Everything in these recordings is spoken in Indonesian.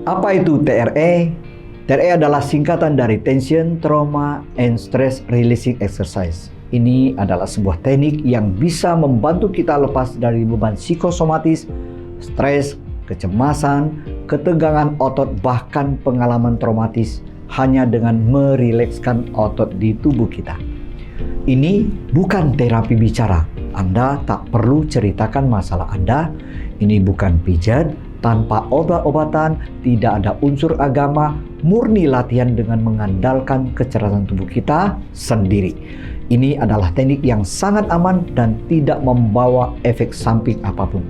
Apa itu TRE? TRE adalah singkatan dari Tension, Trauma, and Stress Releasing Exercise. Ini adalah sebuah teknik yang bisa membantu kita lepas dari beban psikosomatis, stres, kecemasan, ketegangan otot, bahkan pengalaman traumatis hanya dengan merilekskan otot di tubuh kita. Ini bukan terapi bicara. Anda tak perlu ceritakan masalah Anda. Ini bukan pijat, tanpa obat-obatan, tidak ada unsur agama, murni latihan dengan mengandalkan kecerdasan tubuh kita sendiri. Ini adalah teknik yang sangat aman dan tidak membawa efek samping apapun.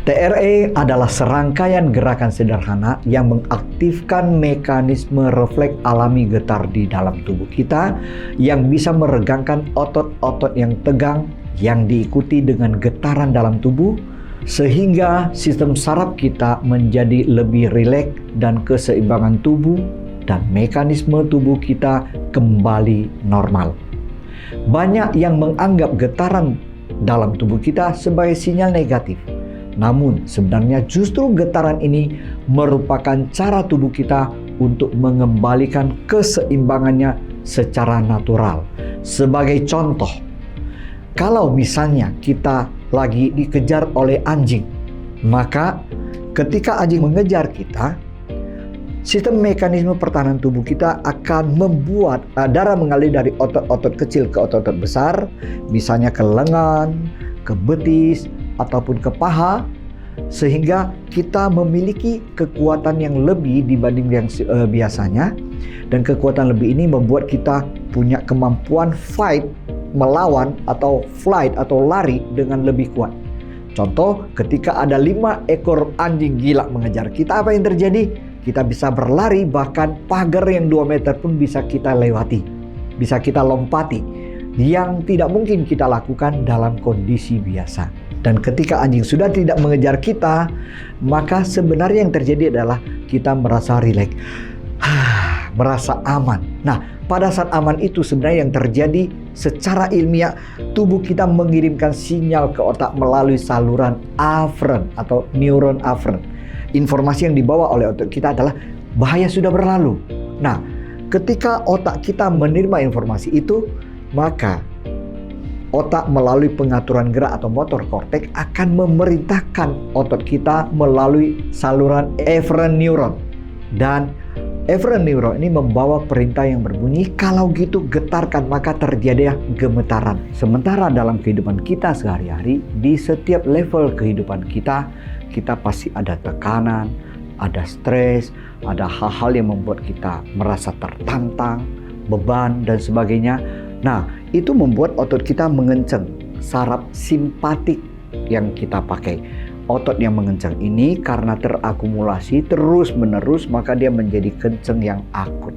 TRE adalah serangkaian gerakan sederhana yang mengaktifkan mekanisme refleks alami getar di dalam tubuh kita yang bisa meregangkan otot-otot yang tegang yang diikuti dengan getaran dalam tubuh sehingga sistem saraf kita menjadi lebih rileks dan keseimbangan tubuh dan mekanisme tubuh kita kembali normal. Banyak yang menganggap getaran dalam tubuh kita sebagai sinyal negatif. Namun sebenarnya justru getaran ini merupakan cara tubuh kita untuk mengembalikan keseimbangannya secara natural. Sebagai contoh, kalau misalnya kita lagi dikejar oleh anjing, maka ketika anjing mengejar kita, sistem mekanisme pertahanan tubuh kita akan membuat darah mengalir dari otot-otot kecil ke otot-otot besar, misalnya ke lengan, ke betis, ataupun ke paha, sehingga kita memiliki kekuatan yang lebih dibanding yang biasanya. Dan kekuatan lebih ini membuat kita punya kemampuan fight, melawan atau flight atau lari dengan lebih kuat. Contoh, ketika ada 5 ekor anjing gila mengejar kita, apa yang terjadi? Kita bisa berlari, bahkan pagar yang 2 meter pun bisa kita lewati, bisa kita lompati, yang tidak mungkin kita lakukan dalam kondisi biasa. Dan ketika anjing sudah tidak mengejar kita, maka sebenarnya yang terjadi adalah kita merasa rileks, merasa aman. Nah, pada saat aman itu sebenarnya yang terjadi secara ilmiah, tubuh kita mengirimkan sinyal ke otak melalui saluran aferen atau neuron aferen. Informasi yang dibawa oleh otak kita adalah bahaya sudah berlalu. Nah, ketika otak kita menerima informasi itu, maka otak melalui pengaturan gerak atau motor korteks akan memerintahkan otot kita melalui saluran eferen neuron. Dan eferen neuron ini membawa perintah yang berbunyi, kalau gitu getarkan, maka terjadi gemetaran. Sementara dalam kehidupan kita sehari-hari, di setiap level kehidupan kita, kita pasti ada tekanan, ada stres, ada hal-hal yang membuat kita merasa tertantang, beban, dan sebagainya. Nah, itu membuat otot kita mengencang, saraf simpatik yang kita pakai. Otot yang mengencang ini karena terakumulasi terus-menerus, maka dia menjadi kencang yang akut.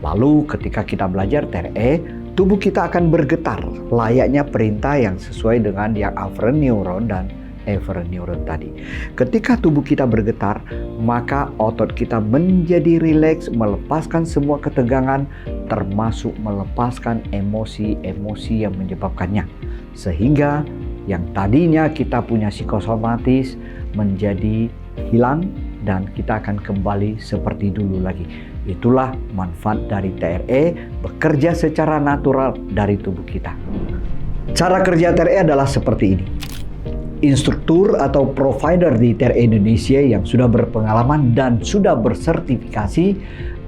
Lalu ketika kita belajar TRE, tubuh kita akan bergetar layaknya perintah yang sesuai dengan yang aferen neuron dan eferen neuron tadi. Ketika tubuh kita bergetar, maka otot kita menjadi rileks, melepaskan semua ketegangan, termasuk melepaskan emosi-emosi yang menyebabkannya. Sehingga yang tadinya kita punya psikosomatis menjadi hilang dan kita akan kembali seperti dulu lagi. Itulah manfaat dari TRE, bekerja secara natural dari tubuh kita. Cara kerja TRE adalah seperti ini. Instruktur atau provider di TRE Indonesia yang sudah berpengalaman dan sudah bersertifikasi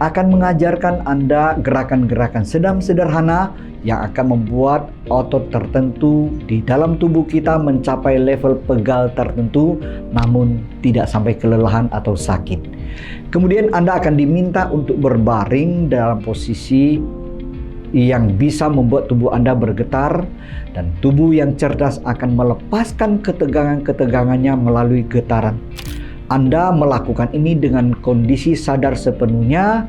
akan mengajarkan Anda gerakan-gerakan sederhana yang akan membuat otot tertentu di dalam tubuh kita mencapai level pegal tertentu, namun tidak sampai kelelahan atau sakit. Kemudian Anda akan diminta untuk berbaring dalam posisi yang bisa membuat tubuh Anda bergetar, dan tubuh yang cerdas akan melepaskan ketegangan-ketegangannya melalui getaran. Anda melakukan ini dengan kondisi sadar sepenuhnya,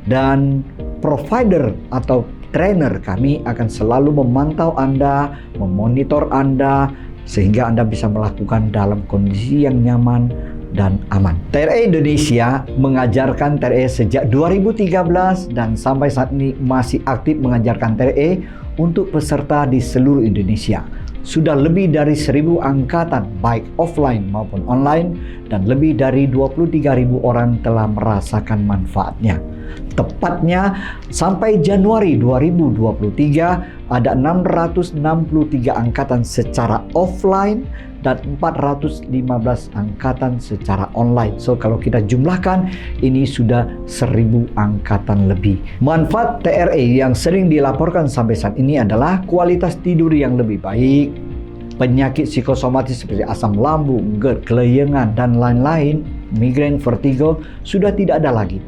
dan provider atau trainer kami akan selalu memantau Anda, memonitor Anda, sehingga Anda bisa melakukan dalam kondisi yang nyaman dan aman. TRE Indonesia mengajarkan TRE sejak 2013 dan sampai saat ini masih aktif mengajarkan TRE untuk peserta di seluruh Indonesia. sudah lebih dari 1.000 angkatan baik offline maupun online dan lebih dari 23.000 orang telah merasakan manfaatnya. Tepatnya sampai Januari 2023 ada 663 angkatan secara offline dan 415 angkatan secara online. So kalau kita jumlahkan, ini sudah 1.000 angkatan lebih. Manfaat TRE yang sering dilaporkan sampai saat ini adalah kualitas tidur yang lebih baik, penyakit psikosomatis seperti asam lambung, GERD, kelayangan, dan lain-lain, migrain, vertigo, sudah tidak ada lagi.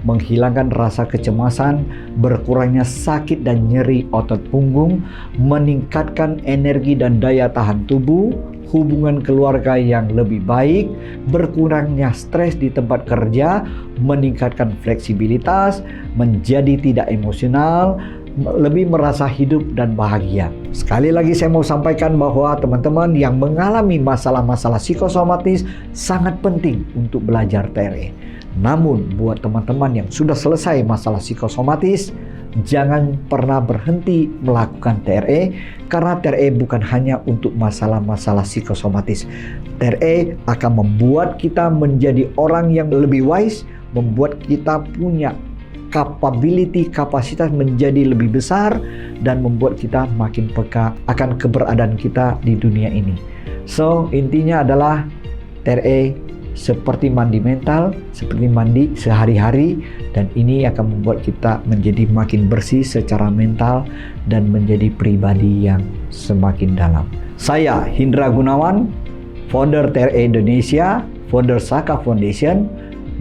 Menghilangkan rasa kecemasan, berkurangnya sakit dan nyeri otot punggung, meningkatkan energi dan daya tahan tubuh, hubungan keluarga yang lebih baik, berkurangnya stres di tempat kerja, meningkatkan fleksibilitas, menjadi tidak emosional, lebih merasa hidup dan bahagia. Sekali lagi saya mau sampaikan bahwa teman-teman yang mengalami masalah-masalah psikosomatis sangat penting untuk belajar TRE. Namun buat teman-teman yang sudah selesai masalah psikosomatis, jangan pernah berhenti melakukan TRE, karena TRE bukan hanya untuk masalah-masalah psikosomatis. TRE akan membuat kita menjadi orang yang lebih wise, membuat kita punya kapasitas menjadi lebih besar, dan membuat kita makin peka akan keberadaan kita di dunia ini. So, intinya adalah TRE seperti mandi mental, seperti mandi sehari-hari, dan ini akan membuat kita menjadi makin bersih secara mental dan menjadi pribadi yang semakin dalam. Saya Hindra Gunawan, founder TRE Indonesia, founder Saka Foundation,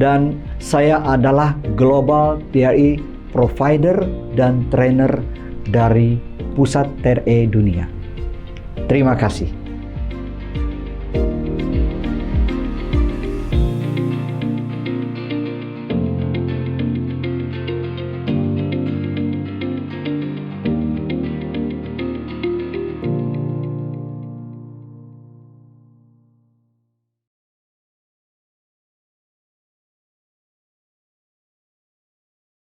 dan saya adalah Global TRE Provider dan Trainer dari Pusat TRE Dunia. Terima kasih.